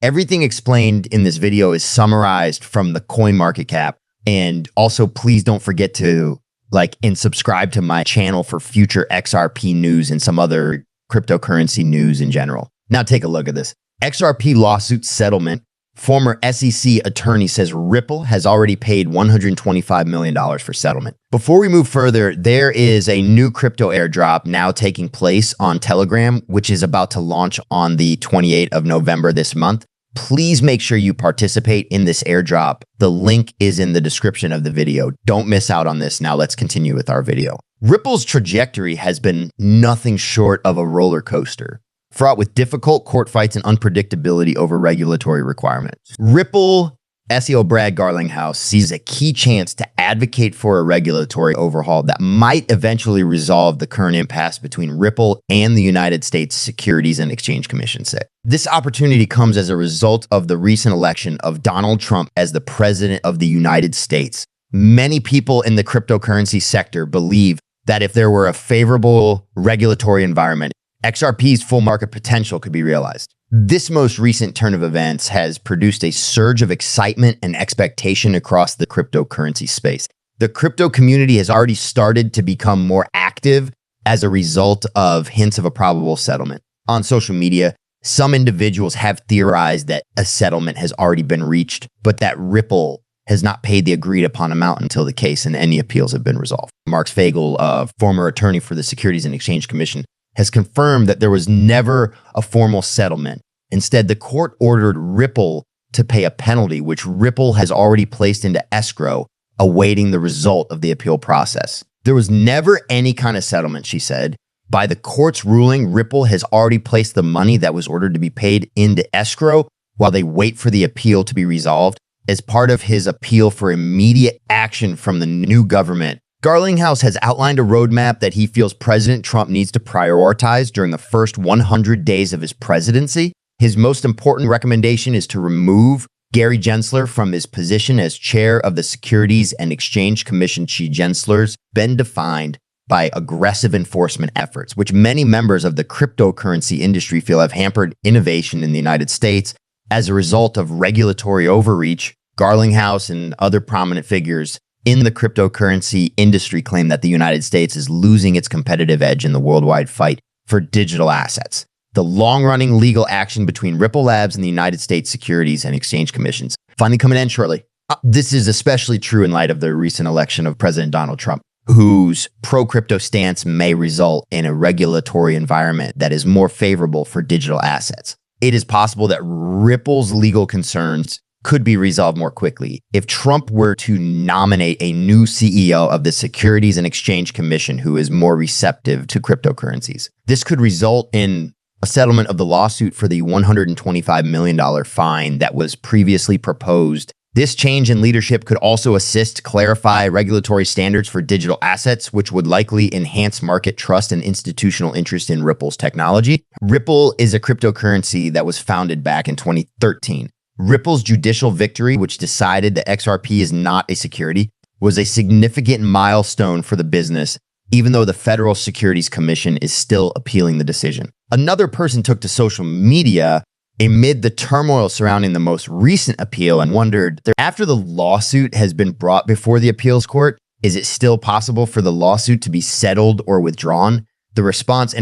Everything explained in this video is summarized from the coin market cap. And also, please don't forget to like and subscribe to my channel for future XRP news and some other cryptocurrency news in general. Now take a look at this. XRP lawsuit settlement. Former SEC attorney says Ripple has already paid $125 million for settlement. Before we move further, there is a new crypto airdrop now taking place on Telegram, which is about to launch on the 28th of November this month. Please make sure you participate in this airdrop. The link is in the description of the video. Don't miss out on this. Now let's continue with our video. Ripple's trajectory has been nothing short of a roller coaster, fraught with difficult court fights and unpredictability over regulatory requirements. Ripple SEO Brad Garlinghouse sees a key chance to advocate for a regulatory overhaul that might eventually resolve the current impasse between Ripple and the United States Securities and Exchange Commission. This opportunity comes as a result of the recent election of Donald Trump as the president of the United States. Many people in the cryptocurrency sector believe that if there were a favorable regulatory environment, XRP's full market potential could be realized. This most recent turn of events has produced a surge of excitement and expectation across the cryptocurrency space. The crypto community has already started to become more active as a result of hints of a probable settlement. On social media, some individuals have theorized that a settlement has already been reached, but that Ripple has not paid the agreed upon amount until the case and any appeals have been resolved. Mark Fagel, a former attorney for the Securities and Exchange Commission, has confirmed that there was never a formal settlement. Instead, the court ordered Ripple to pay a penalty, which Ripple has already placed into escrow, awaiting the result of the appeal process. There was never any kind of settlement, she said. By the court's ruling, Ripple has already placed the money that was ordered to be paid into escrow while they wait for the appeal to be resolved. As part of his appeal for immediate action from the new government, Garlinghouse has outlined a roadmap that he feels President Trump needs to prioritize during the first 100 days of his presidency. His most important recommendation is to remove Gary Gensler from his position as chair of the Securities and Exchange Commission. Gensler's been defined by aggressive enforcement efforts, which many members of the cryptocurrency industry feel have hampered innovation in the United States. As a result of regulatory overreach, Garlinghouse and other prominent figures in the cryptocurrency industry claim that the United States is losing its competitive edge in the worldwide fight for digital assets. The long-running legal action between Ripple Labs and the United States Securities and Exchange Commissions finally coming in shortly. This is especially true in light of the recent election of President Donald Trump, whose pro-crypto stance may result in a regulatory environment that is more favorable for digital assets. It is possible that Ripple's legal concerns could be resolved more quickly if Trump were to nominate a new CEO of the Securities and Exchange Commission who is more receptive to cryptocurrencies. This could result in a settlement of the lawsuit for the $125 million fine that was previously proposed. This change in leadership could also assist clarify regulatory standards for digital assets, which would likely enhance market trust and institutional interest in Ripple's technology. Ripple is a cryptocurrency that was founded back in 2013. Ripple's judicial victory, which decided that XRP is not a security, was a significant milestone for the business, even though the Federal Securities Commission is still appealing the decision. Another person took to social media amid the turmoil surrounding the most recent appeal and wondered, after the lawsuit has been brought before the appeals court, is it still possible for the lawsuit to be settled or withdrawn? The response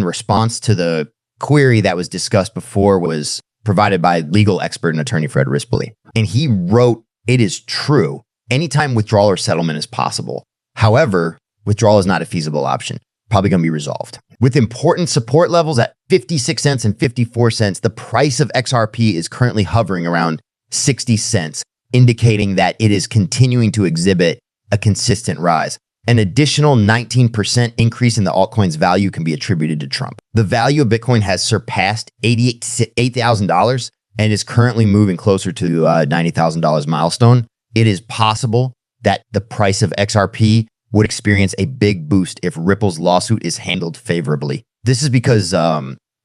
to the query that was discussed before was provided by legal expert and attorney Fred Rispoli. And he wrote, "It is true. Anytime withdrawal or settlement is possible. However, withdrawal is not a feasible option. Probably going to be resolved." With important support levels at 56 cents and 54 cents, the price of XRP is currently hovering around 60 cents, indicating that it is continuing to exhibit a consistent rise. An additional 19% increase in the altcoin's value can be attributed to Trump. The value of Bitcoin has surpassed $88,000 and is currently moving closer to $90,000 milestone. It is possible that the price of XRP would experience a big boost if Ripple's lawsuit is handled favorably. This is because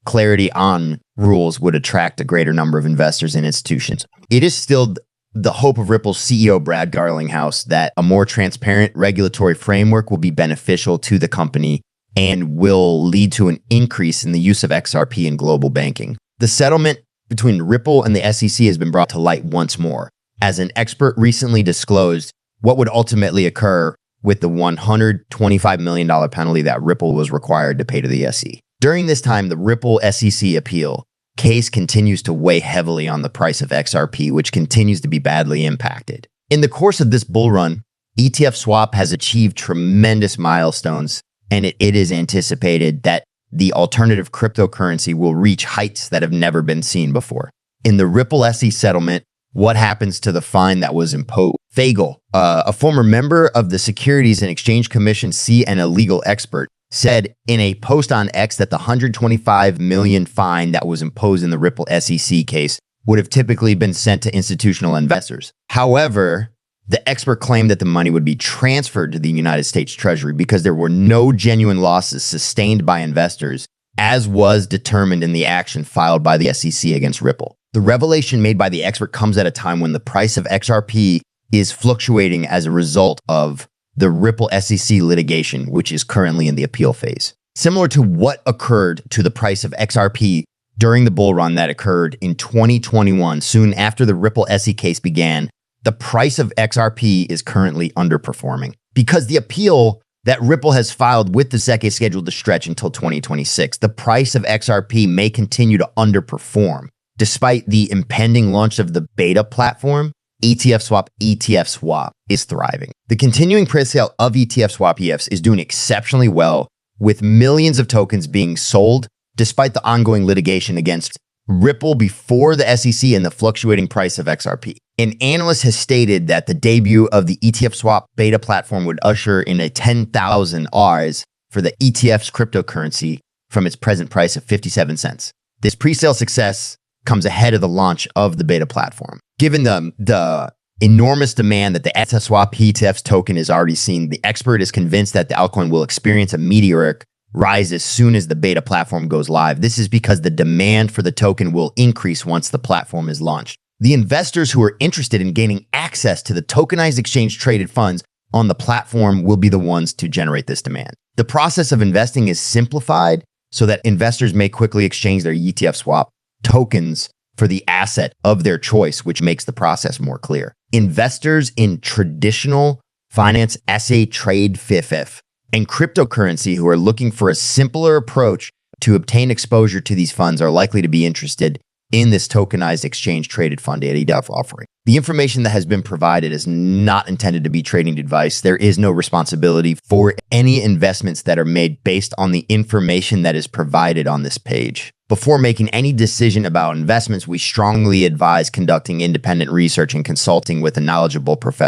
clarity on rules would attract a greater number of investors and institutions. It is still the hope of Ripple's CEO, Brad Garlinghouse, that a more transparent regulatory framework will be beneficial to the company and will lead to an increase in the use of XRP in global banking. The settlement between Ripple and the SEC has been brought to light once more, as an expert recently disclosed what would ultimately occur with the $125 million penalty that Ripple was required to pay to the SEC. During this time, the Ripple SEC appeal case continues to weigh heavily on the price of XRP, which continues to be badly impacted. In the course of this bull run, ETF swap has achieved tremendous milestones, and it is anticipated that the alternative cryptocurrency will reach heights that have never been seen before. In the Ripple SE settlement, what happens to the fine that was imposed? Fagel, a former member of the Securities and Exchange Commission, and a legal expert, said in a post on X that the $125 million fine that was imposed in the Ripple SEC case would have typically been sent to institutional investors. However, the expert claimed that the money would be transferred to the United States Treasury because there were no genuine losses sustained by investors, as was determined in the action filed by the SEC against Ripple. The revelation made by the expert comes at a time when the price of XRP is fluctuating as a result of the Ripple SEC litigation, which is currently in the appeal phase. Similar to what occurred to the price of XRP during the bull run that occurred in 2021, soon after the Ripple SE case began, the price of XRP is currently underperforming because the appeal that Ripple has filed with the SEC is scheduled to stretch until 2026. The price of XRP may continue to underperform despite the impending launch of the beta platform. ETF swap is thriving. The continuing pre-sale of ETF swap ETFs is doing exceptionally well, with millions of tokens being sold despite the ongoing litigation against Ripple before the SEC and the fluctuating price of XRP. An analyst has stated that the debut of the ETF swap beta platform would usher in a 10,000 Rs for the ETF's cryptocurrency from its present price of 57 cents. This pre-sale success comes ahead of the launch of the beta platform. Given the enormous demand that the ETF swap ETF's token is already seeing, the expert is convinced that the altcoin will experience a meteoric rise as soon as the beta platform goes live. This is because the demand for the token will increase once the platform is launched. The investors who are interested in gaining access to the tokenized exchange traded funds on the platform will be the ones to generate this demand. The process of investing is simplified so that investors may quickly exchange their ETF swap tokens for the asset of their choice, which makes the process more clear. Investors in traditional finance, SA trade FIFF, and cryptocurrency who are looking for a simpler approach to obtain exposure to these funds are likely to be interested in this tokenized exchange traded fund ETF offering. The information that has been provided is not intended to be trading advice. There is no responsibility for any investments that are made based on the information that is provided on this page. Before making any decision about investments, we strongly advise conducting independent research and consulting with a knowledgeable professional.